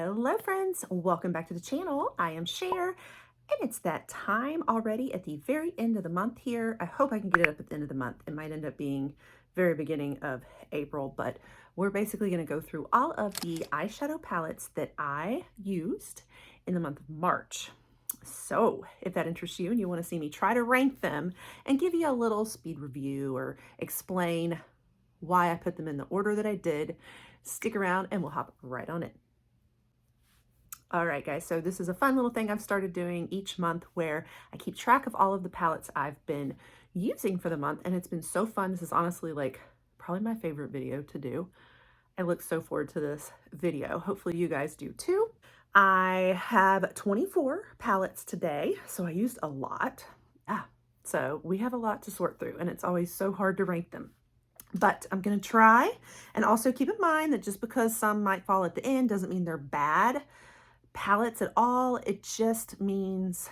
Hello friends, welcome back to the channel. I am Cher, and it's that time already at the very end of the month here. I hope I can get it up at the end of the month. It might end up being very beginning of April, but we're basically going to go through all of the eyeshadow palettes that I used in the month of March. So if that interests you and you want to see me try to rank them and give you a little speed review or explain why I put them in the order that I did, stick around and we'll hop right on it. All right, guys, so this is a fun little thing I've started doing each month where I keep track of all of the palettes I've been using for the month, and it's been so fun. This is honestly like probably my favorite video to do. I look so forward to this video. Hopefully you guys do too. I have 24 palettes today, so I used a lot. So we have a lot to sort through, and it's always so hard to rank them. But I'm going to try, and also keep in mind that just because some might fall at the end doesn't mean they're bad palettes at all. It just means,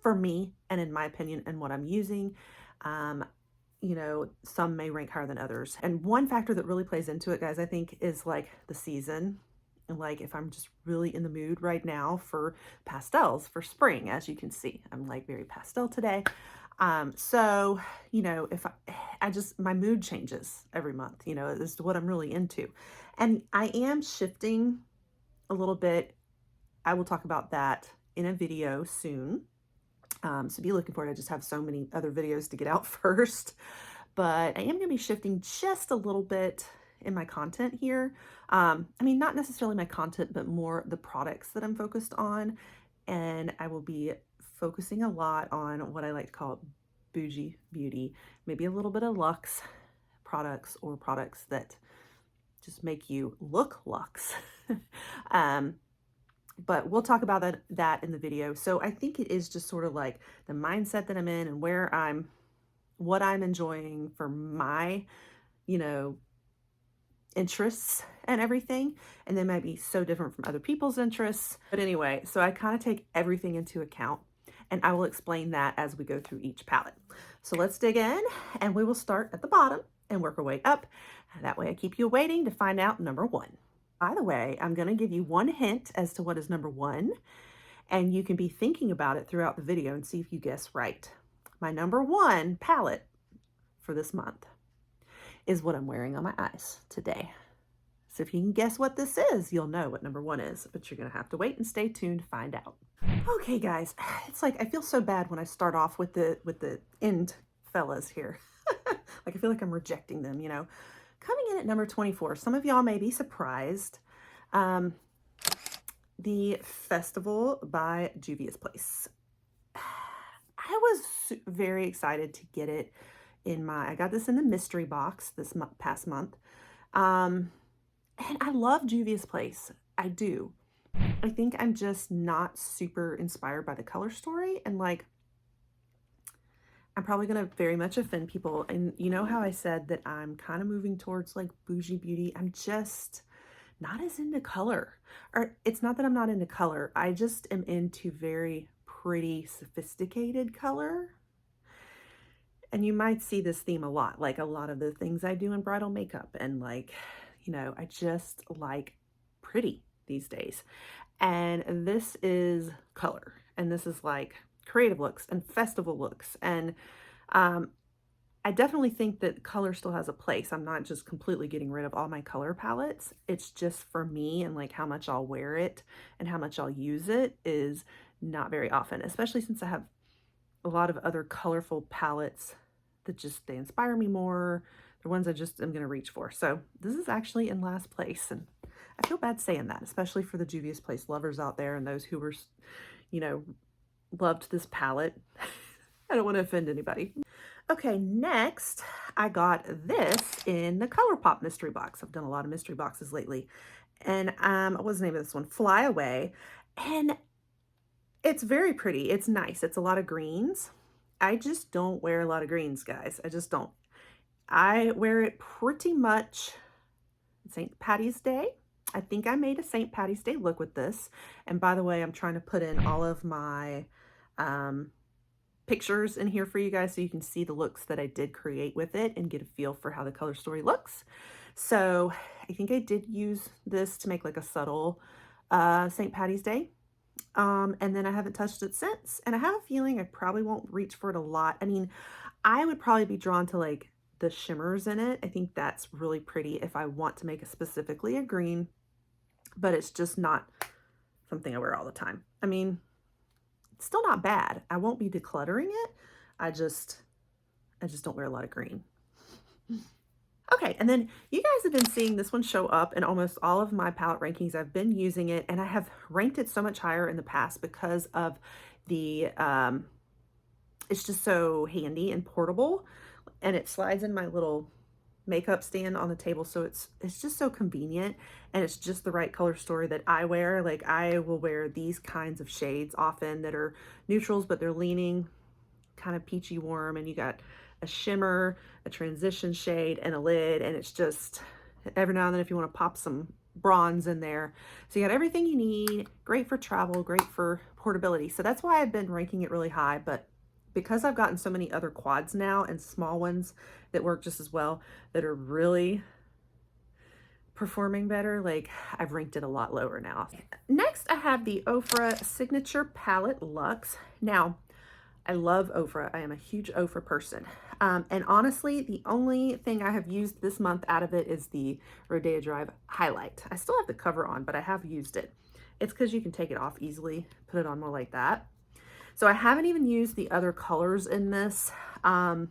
for me and in my opinion and what I'm using, you know, some may rank higher than others. And one factor that really plays into it, guys, I think is like the season. And like if I'm just really in the mood right now for pastels for spring, as you can see, I'm like very pastel today. So, you know, if I just, my mood changes every month, you know, as to what I'm really into. And I am shifting a little bit. I will talk about that in a video soon. So be looking for it. I just have so many other videos to get out first, but I am going to be shifting just a little bit in my content here. I mean, not necessarily my content, but more the products that I'm focused on. And I will be focusing a lot on what I like to call bougie beauty, maybe a little bit of luxe products or products that just make you look luxe. But we'll talk about that in the video. So I think it is just sort of like the mindset that I'm in and what I'm enjoying for my, you know, interests and everything. And they might be so different from other people's interests. But anyway, so I kind of take everything into account, and I will explain that as we go through each palette. So let's dig in, and we will start at the bottom and work our way up. That way I keep you waiting to find out number one. By the way, I'm going to give you one hint as to what is number one, and you can be thinking about it throughout the video and see if you guess right. My number one palette for this month is what I'm wearing on my eyes today. So if you can guess what this is, you'll know what number one is, but you're going to have to wait and stay tuned to find out. Okay, guys, it's like I feel so bad when I start off with the end fellas here. Like I feel like I'm rejecting them, you know. Coming in at number 24, some of y'all may be surprised. The Festival by Juvia's Place. I was very excited to get it I got this in the mystery box this past month. And I love Juvia's Place. I do. I think I'm just not super inspired by the color story, and like I'm probably going to very much offend people. And you know how I said that I'm kind of moving towards like bougie beauty? I'm just not as into color. Or it's not that I'm not into color. I just am into very pretty, sophisticated color. And you might see this theme a lot, like a lot of the things I do in bridal makeup. And like, you know, I just like pretty these days. And this is color. And this is like creative looks and festival looks. And I definitely think that color still has a place. I'm not just completely getting rid of all my color palettes. It's just for me, and like how much I'll wear it and how much I'll use it is not very often, especially since I have a lot of other colorful palettes that just, they inspire me more. They're ones I just am going to reach for. So this is actually in last place. And I feel bad saying that, especially for the Juvia's Place lovers out there and those who were, you know, loved this palette. I don't want to offend anybody. Okay, next I got this in the ColourPop mystery box. I've done a lot of mystery boxes lately. And what's the name of this one? Fly Away. And it's very pretty. It's nice. It's a lot of greens. I just don't wear a lot of greens, guys. I just don't. I wear it pretty much St. Patty's Day. I think I made a St. Patty's Day look with this. And by the way, I'm trying to put in all of my pictures in here for you guys so you can see the looks that I did create with it and get a feel for how the color story looks. So I think I did use this to make like a subtle St. Patty's Day. And then I haven't touched it since. And I have a feeling I probably won't reach for it a lot. I mean, I would probably be drawn to like the shimmers in it. I think that's really pretty if I want to make a specifically a green, but it's just not something I wear all the time. I mean, it's still not bad. I won't be decluttering it. I just don't wear a lot of green. Okay, and then you guys have been seeing this one show up in almost all of my palette rankings. I've been using it, and I have ranked it so much higher in the past because of the, it's just so handy and portable, and it slides in my little makeup stand on the table, so it's just so convenient, and it's just the right color story that I wear. Like, I will wear these kinds of shades often that are neutrals, but they're leaning kind of peachy warm, and you got a shimmer, a transition shade, and a lid, and it's just every now and then if you want to pop some bronze in there. So you got everything you need, great for travel, great for portability. So that's why I've been ranking it really high, but because I've gotten so many other quads now and small ones that work just as well, that are really performing better, like I've ranked it a lot lower now. Next, I have the Ofra Signature Palette Luxe. Now, I love Ofra. I am a huge Ofra person. And honestly, the only thing I have used this month out of it is the Rodeo Drive highlight. I still have the cover on, but I have used it. It's because you can take it off easily, put it on more like that. So I haven't even used the other colors in this. So I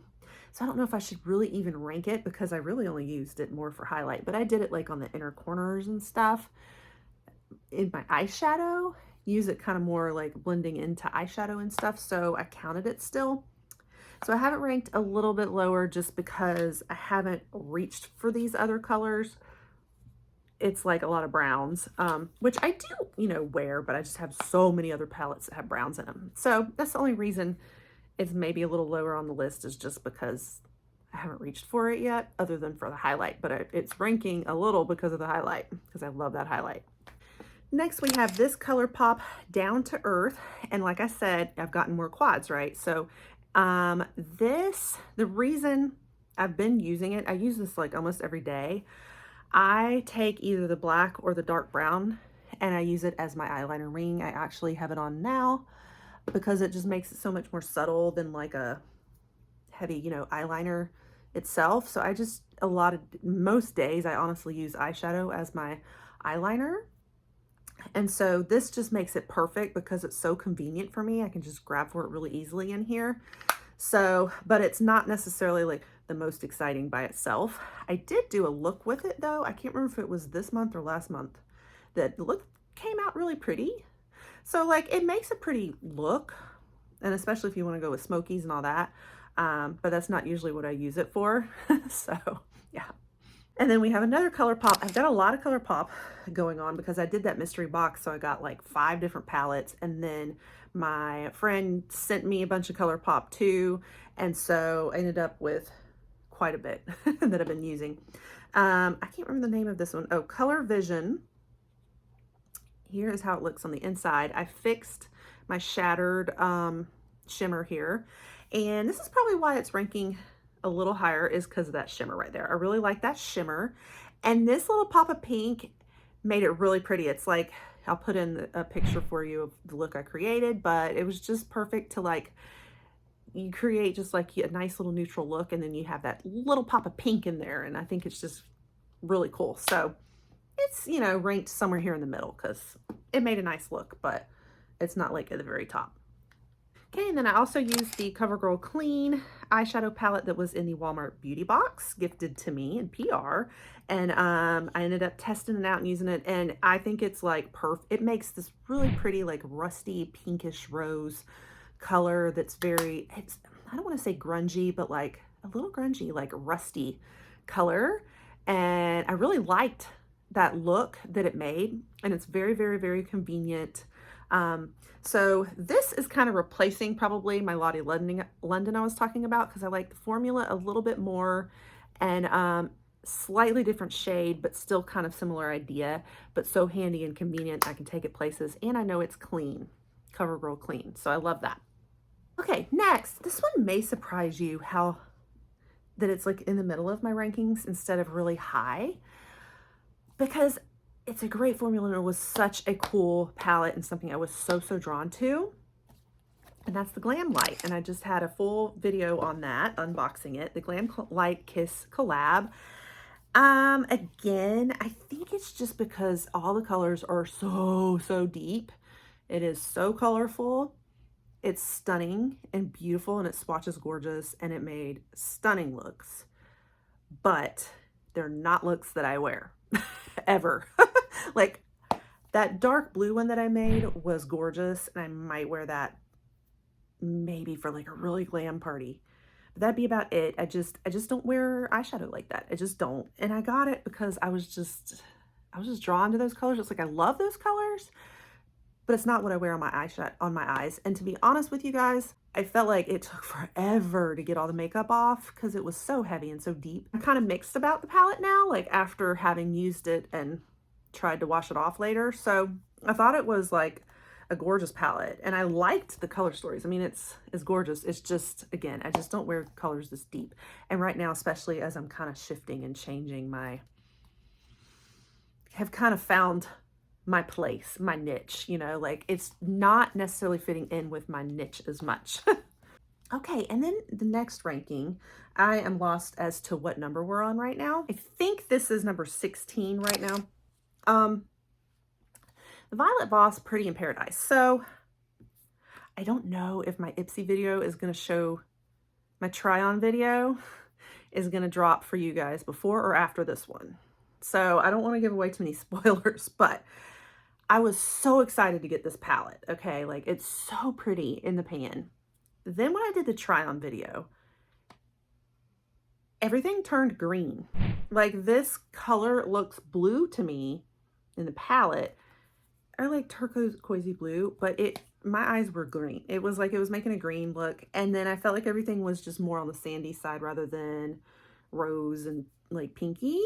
don't know if I should really even rank it because I really only used it more for highlight, but I did it like on the inner corners and stuff. In my eyeshadow, use it kind of more like blending into eyeshadow and stuff, so I counted it still. So I have it ranked a little bit lower just because I haven't reached for these other colors. It's like a lot of browns, which I do, you know, wear, but I just have so many other palettes that have browns in them. So that's the only reason it's maybe a little lower on the list, is just because I haven't reached for it yet, other than for the highlight, but it's ranking a little because of the highlight, because I love that highlight. Next, we have this ColourPop Down to Earth. And like I said, I've gotten more quads, right? So the reason I've been using it, I use this like almost every day. I take either the black or the dark brown and I use it as my eyeliner ring. I actually have it on now because it just makes it so much more subtle than like a heavy, you know, eyeliner itself. So I just, most days I honestly use eyeshadow as my eyeliner. And so this just makes it perfect because it's so convenient for me. I can just grab for it really easily in here. So, but it's not necessarily like the most exciting by itself. I did do a look with it though. I can't remember if it was this month or last month that the look came out really pretty. So like it makes a pretty look, and especially if you want to go with smokies and all that. But that's not usually what I use it for. So yeah. And then we have another ColourPop. I've got a lot of ColourPop going on because I did that mystery box. So I got like 5 different palettes, and then my friend sent me a bunch of ColourPop too. And so I ended up with quite a bit that I've been using. I can't remember the name of this one. Oh, Color Vision. Here is how it looks on the inside. I fixed my shattered shimmer here. And this is probably why it's ranking a little higher, is because of that shimmer right there. I really like that shimmer. And this little pop of pink made it really pretty. It's like, I'll put in a picture for you of the look I created, but it was just perfect to like, you create just like a nice little neutral look, and then you have that little pop of pink in there. And I think it's just really cool. So it's, you know, ranked somewhere here in the middle because it made a nice look, but it's not like at the very top. Okay, and then I also used the CoverGirl Clean eyeshadow palette that was in the Walmart beauty box, gifted to me in PR. And I ended up testing it out and using it, and I think it's like perfect. It makes this really pretty, like rusty pinkish rose color that's very, it's, I don't want to say grungy, but like a little grungy, like rusty color. And I really liked that look that it made, and it's very, very, very convenient. So this is kind of replacing probably my Lottie London I was talking about, because I like the formula a little bit more, and slightly different shade, but still kind of similar idea, but so handy and convenient. I can take it places, and I know it's clean, CoverGirl Clean. So I love that. Okay, next, this one may surprise you how that it's like in the middle of my rankings instead of really high, because it's a great formula and it was such a cool palette and something I was so drawn to. And that's the Glam Light. And I just had a full video on that, unboxing it, the Glam Light Kiss collab. Again, I think it's just because all the colors are so deep. It is so colorful. It's stunning and beautiful, and it swatches gorgeous, and it made stunning looks, but they're not looks that I wear ever. Like that dark blue one that I made was gorgeous, and I might wear that maybe for like a really glam party. But that'd be about it. I just don't wear eyeshadow like that. I just don't. And I got it because I was just drawn to those colors. It's like I love those colors, but it's not what I wear on my eyeshadow, on my eyes. And to be honest with you guys, I felt like it took forever to get all the makeup off because it was so heavy and so deep. I'm kind of mixed about the palette now, like after having used it and tried to wash it off later. So I thought it was like a gorgeous palette, and I liked the color stories. I mean, it's gorgeous. It's just, again, I just don't wear colors this deep. And right now, especially as I'm kind of shifting and changing have kind of found my place, my niche, you know, like it's not necessarily fitting in with my niche as much. Okay, and then the next ranking, I am lost as to what number we're on right now. I think this is number 16 right now. The Violet Voss Pretty in Paradise. So I don't know if my Ipsy video is going to show, my try on video is going to drop for you guys before or after this one. So I don't want to give away too many spoilers, but I was so excited to get this palette. Okay, like it's so pretty in the pan. Then when I did the try on video, everything turned green. Like this color looks blue to me in the palette. I like turquoisey blue, but my eyes were green. It was like it was making a green look, and then I felt like everything was just more on the sandy side rather than rose and like pinky,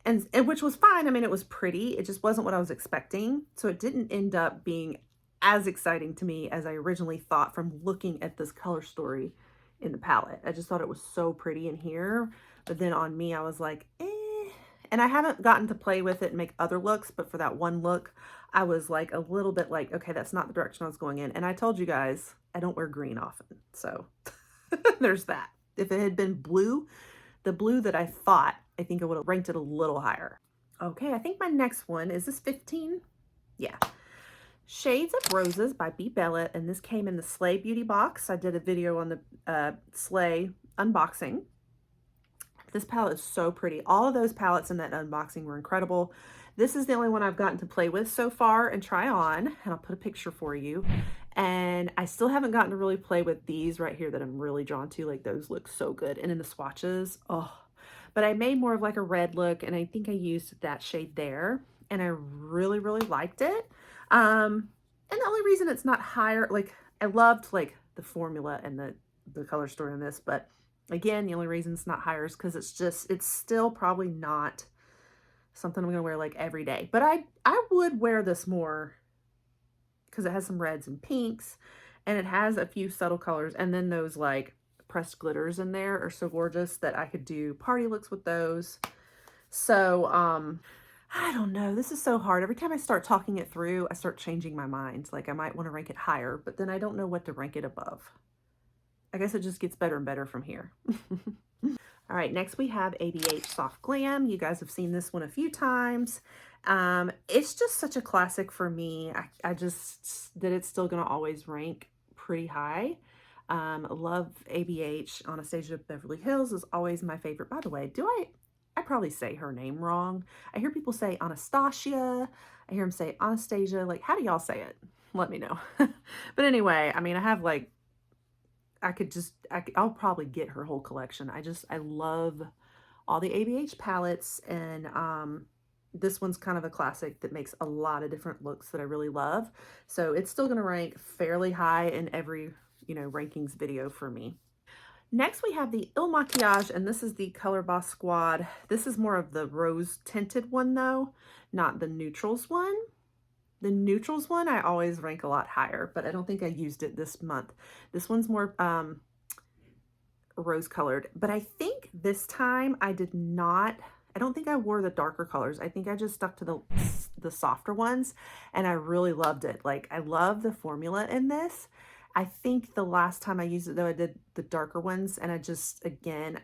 and which was fine. I mean, it was pretty. It just wasn't what I was expecting, so it didn't end up being as exciting to me as I originally thought from looking at this color story in the palette. I just thought it was so pretty in here, but then on me, I was like, eh. And I haven't gotten to play with it and make other looks, but for that one look, I was like a little bit like, okay, that's not the direction I was going in. And I told you guys, I don't wear green often. So there's that. If it had been blue, the blue that I thought, I think I would have ranked it a little higher. Okay, I think my next one, is this 15? Yeah. Shades of Roses by B. Bella, and this came in the Slay Beauty box. I did a video on the Slay unboxing. This palette is so pretty. All of those palettes in that unboxing were incredible. This is the only one I've gotten to play with so far and try on, and I'll put a picture for you. And I still haven't gotten to really play with these right here that I'm really drawn to. Like those look so good. And in the swatches, oh. But I made more of like a red look, and I think I used that shade there, and I really liked it. And the only reason it's not higher, like I loved like the formula and the color story on this, but again, the only reason it's not higher is because it's still probably not something I'm gonna wear like every day. But I would wear this more because it has some reds and pinks, and it has a few subtle colors, and then those like pressed glitters in there are so gorgeous that I could do party looks with those. So I don't know, this is so hard. Every time I start talking it through, I start changing my mind. Like I might want to rank it higher, but then I don't know what to rank it above. I guess it just gets better and better from here. All right, next we have ABH Soft Glam. You guys have seen this one a few times. It's just such a classic for me. I just, that it's still gonna always rank pretty high. Love ABH. Anastasia Beverly Hills is always my favorite. By the way, I probably say her name wrong. I hear people say Anastasia. I hear them say Anastasia. Like, how do y'all say it? Let me know. But anyway, I mean, I have like, I'll probably get her whole collection. I love all the ABH palettes, and this one's kind of a classic that makes a lot of different looks that I really love. So it's still going to rank fairly high in every, you know, rankings video for me. Next we have the Il Makiage, and this is the Color Boss Squad. This is more of the rose tinted one though, not the neutrals one. The neutrals one I always rank a lot higher, but I don't think I used it this month. This one's more rose colored, but I think this time I did not, I don't think I wore the darker colors. I think I just stuck to the softer ones, and I really loved it. Like, I love the formula in this. I think the last time I used it though, I did the darker ones, and I just, again,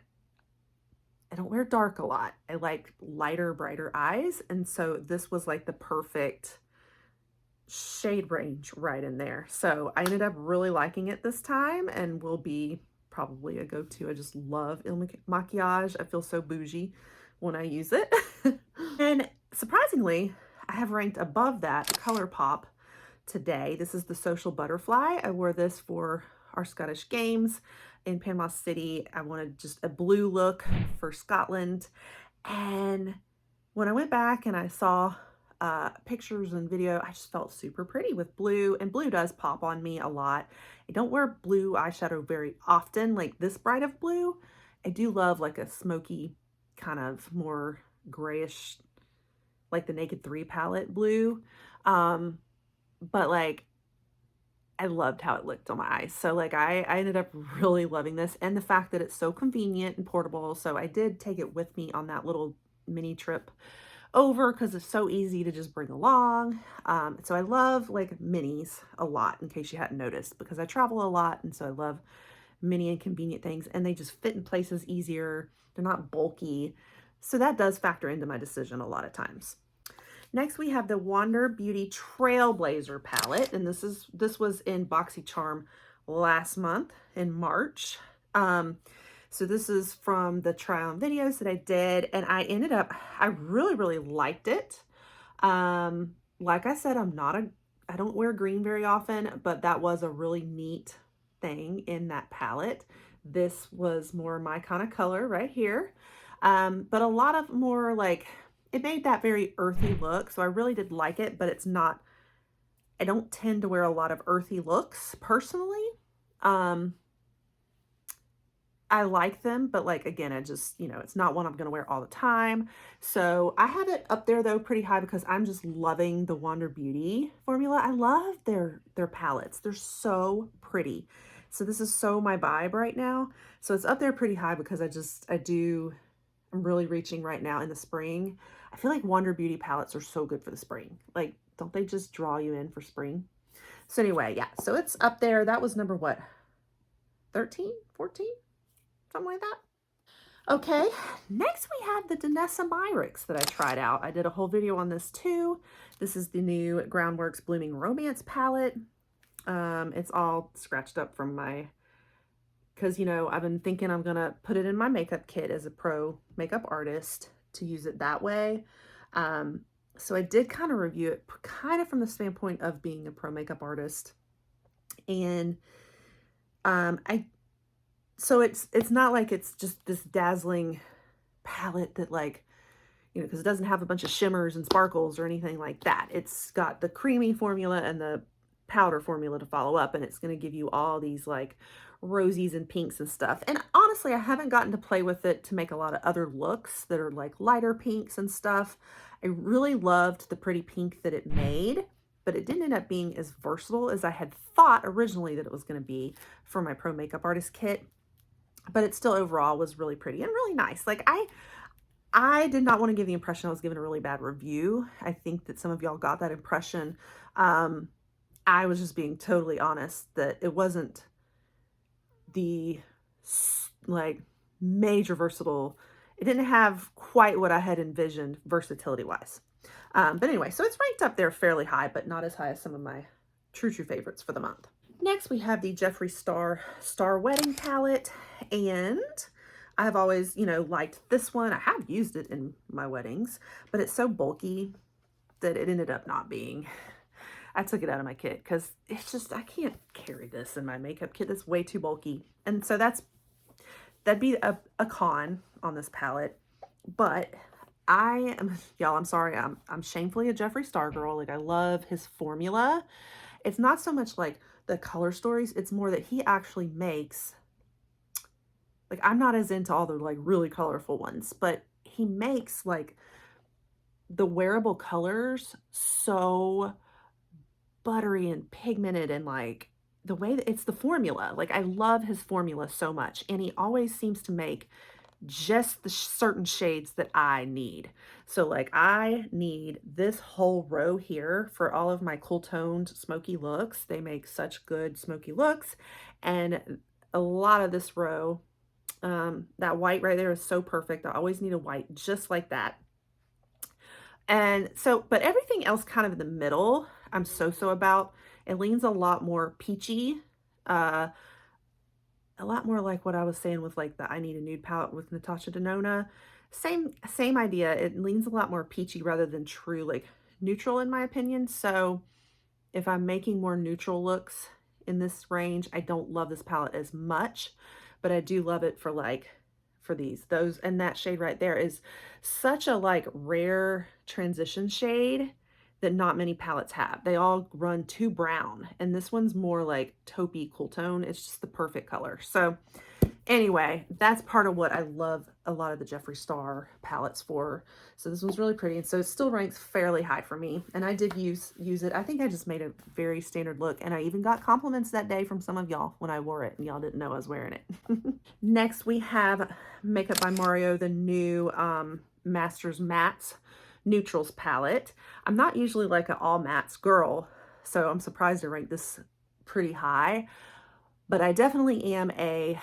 I don't wear dark a lot. I like lighter, brighter eyes, and so this was like the perfect shade range right in there. So I ended up really liking it this time, and will be probably a go-to. I just love Il Makiage. I feel so bougie when I use it. And surprisingly, I have ranked above that ColourPop today. This is the Social Butterfly. I wore this for our Scottish Games in Panama City. I wanted just a blue look for Scotland. And when I went back and I saw pictures and video, I just felt super pretty with blue, and blue does pop on me a lot. I don't wear blue eyeshadow very often, like this bright of blue. I do love like a smoky, kind of more grayish, like the Naked 3 palette blue. But like, I loved how it looked on my eyes. So like I ended up really loving this, and the fact that it's so convenient and portable. So I did take it with me on that little mini trip over because it's so easy to just bring along. So I love like minis a lot, in case you hadn't noticed, because I travel a lot, and so I love mini and convenient things, and they just fit in places easier. They're not bulky. So that does factor into my decision a lot of times. Next, we have the Wander Beauty Trailblazer palette, and this was in BoxyCharm last month in March. So this is from the try-on videos that I did, and I really, really liked it. Like I said, I don't wear green very often, but that was a really neat thing in that palette. This was more my kind of color right here. But a lot of more like, it made that very earthy look. So I really did like it, but it's not, I don't tend to wear a lot of earthy looks personally. I like them, but like, again, I just, it's not one I'm going to wear all the time. So I have it up there though pretty high because I'm just loving the Wander Beauty formula. I love their palettes. They're so pretty. So this is so my vibe right now. So it's up there pretty high because I'm really reaching right now in the spring. I feel like Wander Beauty palettes are so good for the spring. Like, don't they just draw you in for spring? So anyway, yeah, so it's up there. That was number what? 13, 14? Something like that. Okay, next we have the Danessa Myricks that I tried out. I did a whole video on this too. This is the new Groundworks Blooming Romance palette. It's all scratched up from because I've been thinking I'm gonna put it in my makeup kit as a pro makeup artist to use it that way. So I did kind of review it kind of from the standpoint of being a pro makeup artist. And so it's not like it's just this dazzling palette that like, because it doesn't have a bunch of shimmers and sparkles or anything like that. It's got the creamy formula and the powder formula to follow up, and it's going to give you all these like rosies and pinks and stuff. And honestly, I haven't gotten to play with it to make a lot of other looks that are like lighter pinks and stuff. I really loved the pretty pink that it made, but it didn't end up being as versatile as I had thought originally that it was going to be for my pro makeup artist kit. But it still overall was really pretty and really nice. Like I did not want to give the impression I was giving a really bad review. I think that some of y'all got that impression. I was just being totally honest that it wasn't the like major versatile. It didn't have quite what I had envisioned versatility wise. But anyway, so it's ranked up there fairly high, but not as high as some of my true favorites for the month. Next, we have the Jeffree Star Wedding palette, and I've always, liked this one. I have used it in my weddings, but it's so bulky that it ended up not being. I took it out of my kit because it's just, I can't carry this in my makeup kit. It's way too bulky. And so that'd be a con on this palette. But y'all, I'm sorry. I'm shamefully a Jeffree Star girl. Like, I love his formula. It's not so much like the color stories. It's more that he actually makes, like, I'm not as into all the like really colorful ones, but he makes like the wearable colors so buttery and pigmented and like the way that it's the formula. Like I love his formula so much, and he always seems to make just the certain shades that I need. So like I need this whole row here for all of my cool toned smoky looks. They make such good smoky looks. And a lot of this row, that white right there is so perfect. I always need a white just like that. And so, but everything else kind of in the middle, I'm so about. It leans a lot more peachy, uh, a lot more like what I was saying with like the I Need a Nude palette with Natasha Denona. Same idea. It leans a lot more peachy rather than true like neutral in my opinion. So if I'm making more neutral looks in this range, I don't love this palette as much, but I do love it for like for those, and that shade right there is such a like rare transition shade that not many palettes have. They all run too brown, and this one's more like taupey cool tone. It's just the perfect color. So anyway, that's part of what I love a lot of the Jeffree Star palettes for. So this one's really pretty, and so it still ranks fairly high for me. And I did use it. I think I just made a very standard look, and I even got compliments that day from some of y'all when I wore it, and y'all didn't know I was wearing it. Next, we have Makeup by Mario, the new Masters Mattes Neutrals palette. I'm not usually like an all mattes girl, so I'm surprised to rank this pretty high, but I definitely am a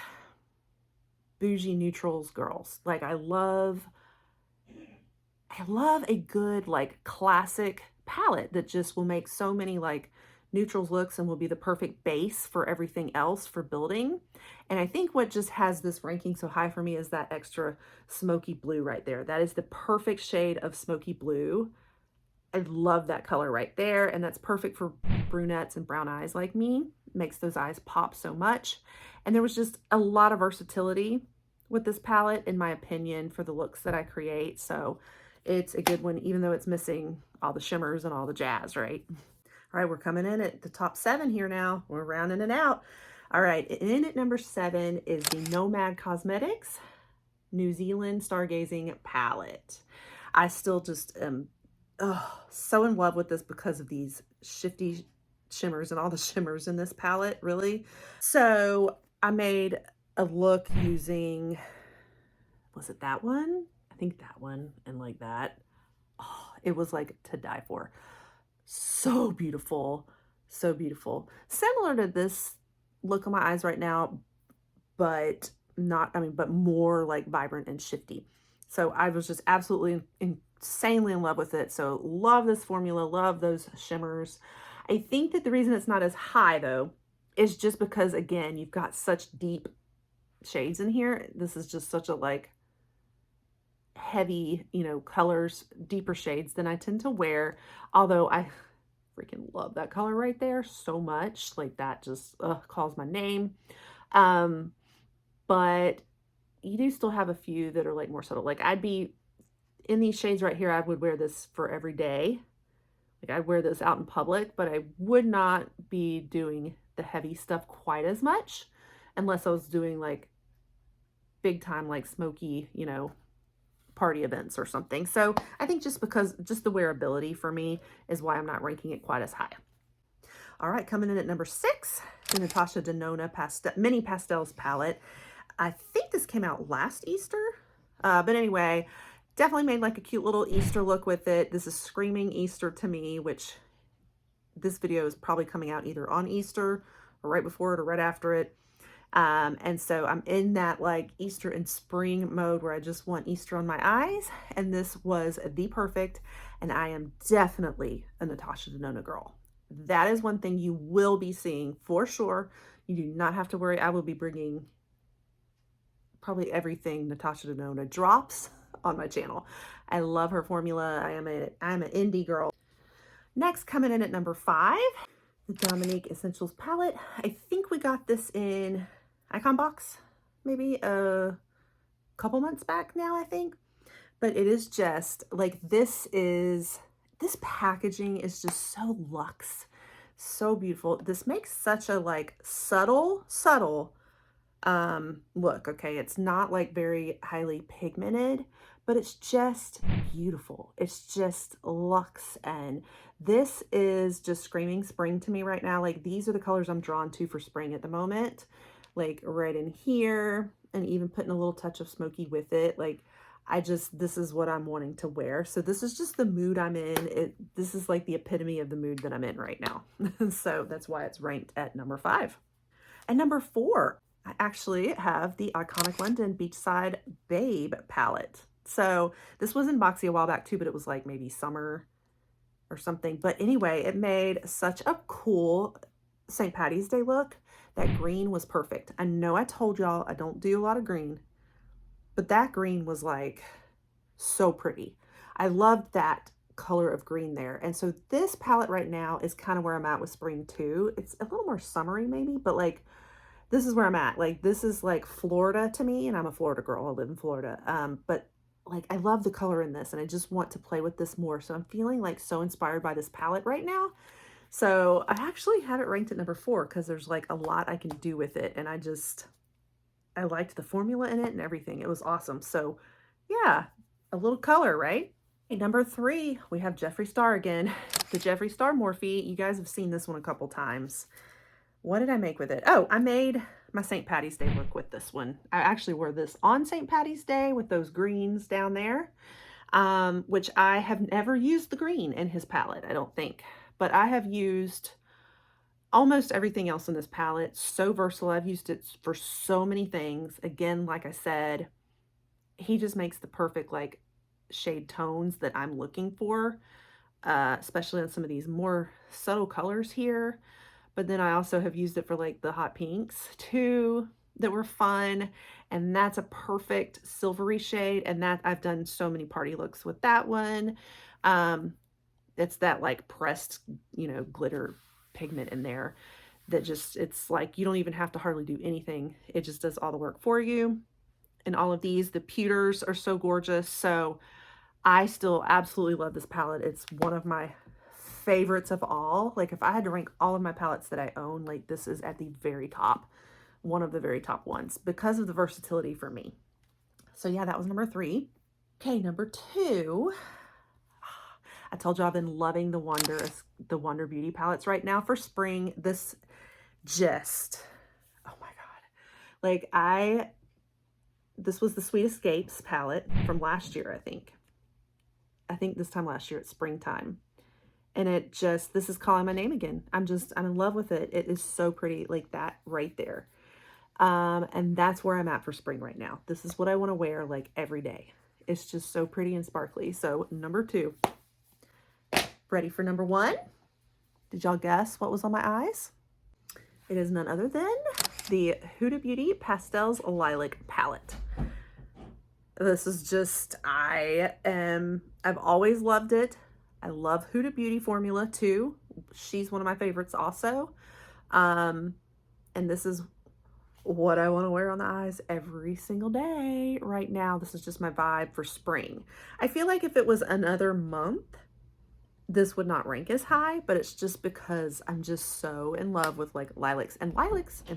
bougie neutrals girls. Like I love a good like classic palette that just will make so many like neutrals looks and will be the perfect base for everything else for building. And I think what just has this ranking so high for me is that extra smoky blue right there. That is the perfect shade of smoky blue. I love that color right there, and that's perfect for brunettes and brown eyes like me. Makes those eyes pop so much. And there was just a lot of versatility with this palette, in my opinion, for the looks that I create. So it's a good one, even though it's missing all the shimmers and all the jazz, right? All right, we're coming in at the top 7 here now. We're rounding it out. All right, in at number 7 is the Nomad Cosmetics New Zealand Stargazing palette. I still just am so in love with this because of these shifty shimmers and all the shimmers in this palette, really. So I made a look using, was it that one? I think that one, and like that. Oh, it was like to die for. So beautiful, so beautiful. Similar to this look on my eyes right now, but not, I mean, but more like vibrant and shifty. So I was just absolutely insanely in love with it. So love this formula, love those shimmers. I think that the reason it's not as high though is just because, again, you've got such deep shades in here. This is just such a like heavy, you know, colors, deeper shades than I tend to wear. Although I freaking love that color right there so much. Like that just calls my name. But you do still have a few that are like more subtle. Like I'd be in these shades right here, I would wear this for every day. Like I'd wear this out in public, but I would not be doing the heavy stuff quite as much unless I was doing like big time, like smoky, you know, party events or something. So I think just because just the wearability for me is why I'm not ranking it quite as high. All right, coming in at number 6, the Natasha Denona Mini Pastels palette. I think this came out last Easter, but anyway, definitely made like a cute little Easter look with it. This is screaming Easter to me, which this video is probably coming out either on Easter or right before it or right after it. And so I'm in that like Easter and spring mode where I just want Easter on my eyes. And this was the perfect, and I am definitely a Natasha Denona girl. That is one thing you will be seeing for sure. You do not have to worry. I will be bringing probably everything Natasha Denona drops on my channel. I love her formula. I'm an indie girl. Next, coming in at number 5, the Dominique Essentials palette. I think we got this in Icon Box maybe a couple months back now, I think. But it is just like this packaging is just so luxe, so beautiful. This makes such a like subtle look. Okay, it's not like very highly pigmented, but it's just beautiful. It's just luxe, and this is just screaming spring to me right now. Like, these are the colors I'm drawn to for spring at the moment, like right in here, and even putting a little touch of smoky with it. Like, this is what I'm wanting to wear. So this is just the mood I'm in. This is like the epitome of the mood that I'm in right now. So that's why it's ranked at number 5. And number 4, I actually have the Iconic London Beachside Babe palette. So this was in Boxy a while back too, but it was like maybe summer or something. But anyway, it made such a cool St. Patty's Day look. That green was perfect. I know I told y'all I don't do a lot of green, but that green was like so pretty. I loved that color of green there. And so this palette right now is kind of where I'm at with spring too. It's a little more summery maybe, but like this is where I'm at. Like, this is like Florida to me, and I'm a Florida girl. I live in Florida. But like, I love the color in this, and I just want to play with this more. So I'm feeling like so inspired by this palette right now. So I actually have it ranked at number 4 because there's like a lot I can do with it. And I liked the formula in it and everything. It was awesome. So yeah, a little color, right? Okay, number 3, we have Jeffree Star again. The Jeffree Star Morphe. You guys have seen this one a couple times. What did I make with it? Oh, I made my St. Patty's Day look with this one. I actually wore this on St. Patty's Day with those greens down there, which I have never used the green in his palette, I don't think. But I have used almost everything else in this palette. So versatile. I've used it for so many things. Again, like I said, he just makes the perfect like shade tones that I'm looking for, especially on some of these more subtle colors here. But then I also have used it for like the hot pinks too that were fun. And that's a perfect silvery shade. And that I've done so many party looks with that one. It's that like pressed, glitter pigment in there that just, it's like you don't even have to hardly do anything. It just does all the work for you. And all of these, the pewters are so gorgeous. So I still absolutely love this palette. It's one of my favorites of all. Like, if I had to rank all of my palettes that I own, like, this is at the very top, one of the very top ones because of the versatility for me. So yeah, that was number 3. Okay, number 2. I told you I've been loving the Wonder Beauty palettes right now for spring. This just, oh my God. Like, this was the Sweet Escapes palette from last year, I think. This time last year at springtime. And it just, this is calling my name again. I'm in love with it. It is so pretty, like that right there. And that's where I'm at for spring right now. This is what I want to wear like every day. It's just so pretty and sparkly. So number 2. Ready for number 1? Did y'all guess what was on my eyes? It is none other than the Huda Beauty Pastels Lilac palette. This is just, I've always loved it. I love Huda Beauty formula too. She's one of my favorites also. And this is what I want to wear on the eyes every single day right now. This is just my vibe for spring. I feel like if it was another month, this would not rank as high, but it's just because I'm just so in love with like lilacs, and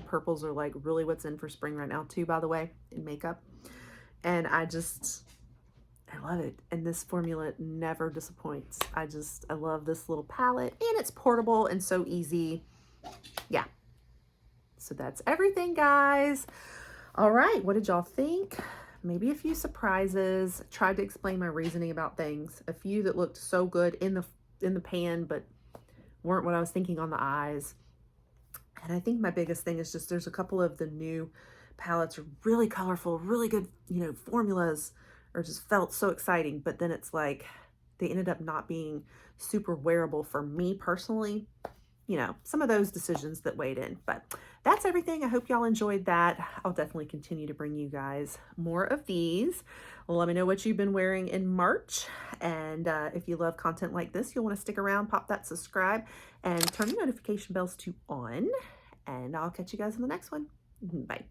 purples are like really what's in for spring right now too, by the way, in makeup. And I love it. And this formula never disappoints. I love this little palette, and it's portable and so easy. Yeah. So that's everything, guys. All right. What did y'all think? Maybe a few surprises. Tried to explain my reasoning about things. A few that looked so good in the pan, but weren't what I was thinking on the eyes. And I think my biggest thing is just there's a couple of the new palettes are really colorful, really good, formulas, or just felt so exciting. But then it's like they ended up not being super wearable for me personally. Some of those decisions that weighed in. But that's everything. I hope y'all enjoyed that. I'll definitely continue to bring you guys more of these. Let me know what you've been wearing in March. And if you love content like this, you'll want to stick around, pop that subscribe, and turn your notification bells to on. And I'll catch you guys in the next one. Bye.